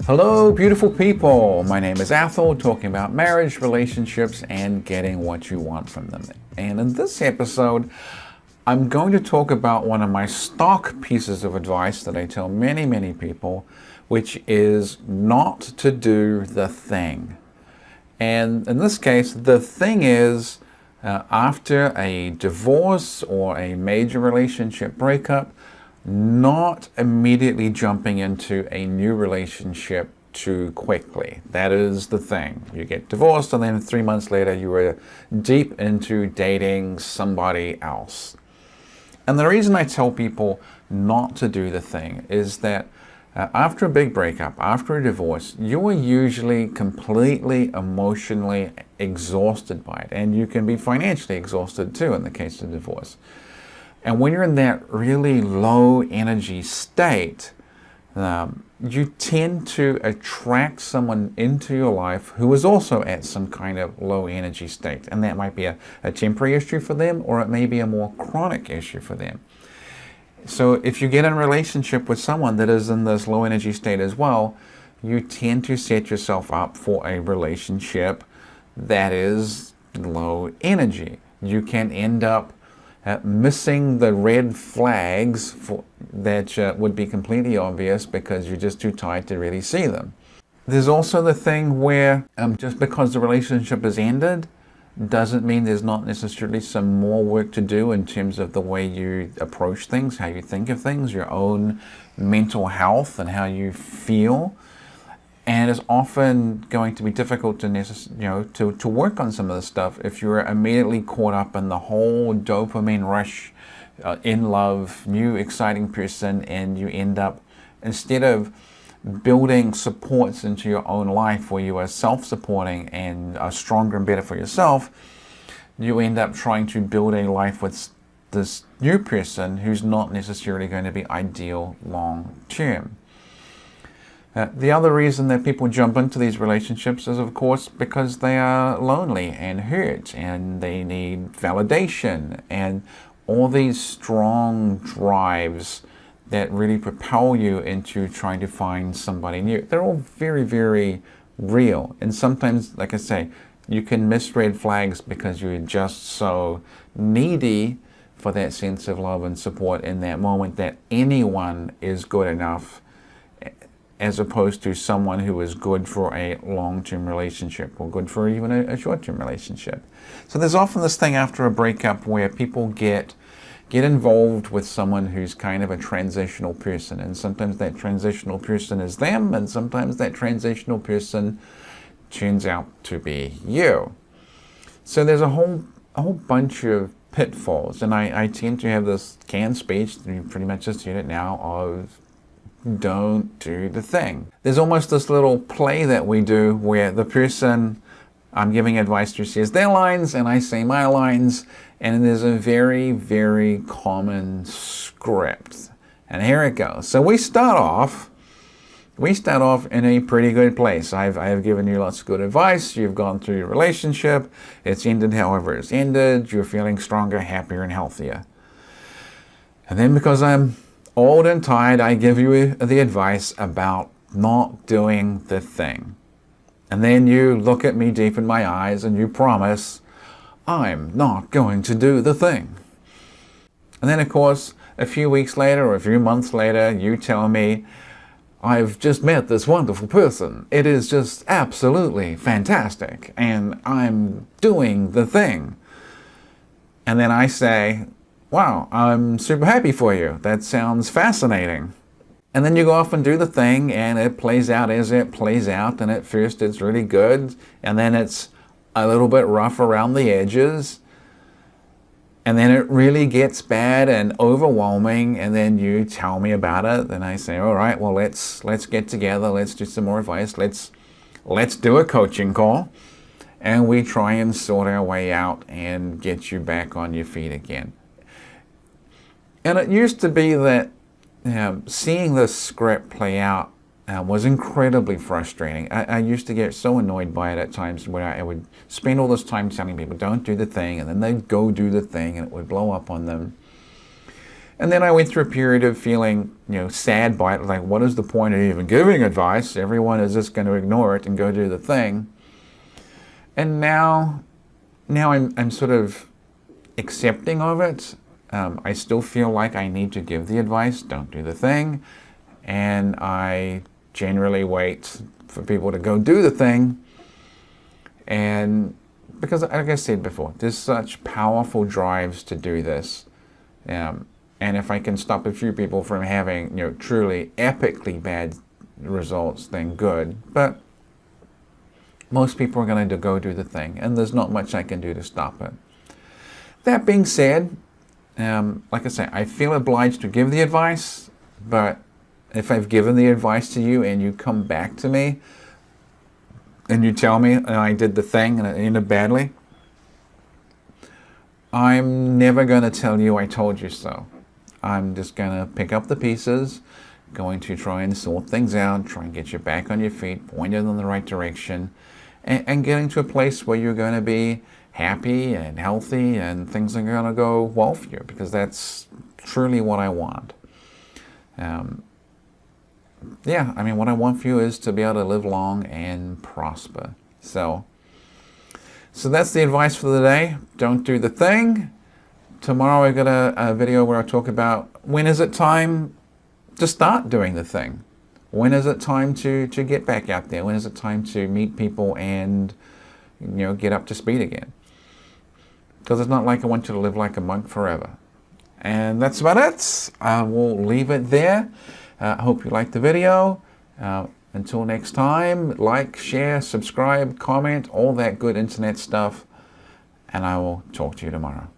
Hello, beautiful people. My name is Athol, talking about marriage, relationships, and getting what you want from them. And in this episode, I'm going to talk about one of my stock pieces of advice that I tell many people, which is not to do the thing. And in this case, the thing is, after a divorce or a major relationship breakup, not immediately jumping into a new relationship too quickly. That is the thing. You get divorced and then 3 months later you are deep into dating somebody else. And the reason I tell people not to do the thing is that after a big breakup, after a divorce, you are usually completely emotionally exhausted by it. And you can be financially exhausted too in the case of divorce. And when you're in that really low energy state, you tend to attract someone into your life who is also at some kind of low energy state. And that might be a temporary issue for them, or it may be a more chronic issue for them. So if you get in a relationship with someone that is in this low energy state as well, you tend to set yourself up for a relationship that is low energy. You can end up missing the red flags that would be completely obvious because you're just too tired to really see them. There's also the thing where just because the relationship has ended doesn't mean there's not necessarily some more work to do in terms of the way you approach things, how you think of things, your own mental health and how you feel. And it's often going to be difficult to work on some of this stuff if you're immediately caught up in the whole dopamine rush, in love, new exciting person, and you end up, instead of building supports into your own life where you are self-supporting and are stronger and better for yourself, you end up trying to build a life with this new person who's not necessarily going to be ideal long term. The other reason that people jump into these relationships is, of course, because they are lonely and hurt and they need validation and all these strong drives that really propel you into trying to find somebody new. They're all very real. And sometimes, like I say, you can miss red flags because you're just so needy for that sense of love and support in that moment that anyone is good enough, as opposed to someone who is good for a long-term relationship or good for even a short-term relationship. So there's often this thing after a breakup where people get involved with someone who's kind of a transitional person, and sometimes that transitional person is them, and sometimes that transitional person turns out to be you. So there's a whole bunch of pitfalls, and I tend to have this canned speech, you pretty much just heard it now, of don't do the thing. There's almost this little play that we do where the person I'm giving advice to says their lines and I say my lines, and there's a very common script. And here it goes. So we start off in a pretty good place. I have given you lots of good advice. You've gone through your relationship. It's ended however it's ended. You're feeling stronger, happier, and healthier. And then because I'm old and tired, I give you the advice about not doing the thing. And then you look at me deep in my eyes and you promise, I'm not going to do the thing. And then of course, a few weeks later or a few months later, you tell me, I've just met this wonderful person. It is just absolutely fantastic. And I'm doing the thing. And then I say, wow, I'm super happy for you. That sounds fascinating. And then you go off and do the thing, and it plays out as it plays out. And at first it's really good, and then it's a little bit rough around the edges. And then it really gets bad and overwhelming, and then you tell me about it, and I say, all right, well, let's get together, let's do some more advice, let's do a coaching call, and we try and sort our way out and get you back on your feet again. And it used to be that seeing this script play out was incredibly frustrating. I used to get so annoyed by it at times where I would spend all this time telling people, don't do the thing, and then they'd go do the thing, and it would blow up on them. And then I went through a period of feeling, sad by it. Like, what is the point of even giving advice? Everyone is just going to ignore it and go do the thing. And now I'm sort of accepting of it. I still feel like I need to give the advice, don't do the thing. And I generally wait for people to go do the thing. And because, like I said before, there's such powerful drives to do this. And if I can stop a few people from having, truly epically bad results, then good. But most people are going to go do the thing, and there's not much I can do to stop it. That being said, like I say, I feel obliged to give the advice, but if I've given the advice to you and you come back to me and you tell me I did the thing and it ended badly, I'm never going to tell you I told you so. I'm just going to pick up the pieces, going to try and sort things out, try and get you back on your feet, point it in the right direction, and getting to a place where you're going to be happy and healthy and things are going to go well for you, because that's truly what I want. What I want for you is to be able to live long and prosper. So that's the advice for the day. Don't do the thing. Tomorrow I've got a video where I talk about when is it time to start doing the thing. When is it time to get back out there? When is it time to meet people and get up to speed again? Because it's not like I want you to live like a monk forever. And that's about it. I will leave it there. I hope you liked the video. Until next time, like, share, subscribe, comment, all that good internet stuff. And I will talk to you tomorrow.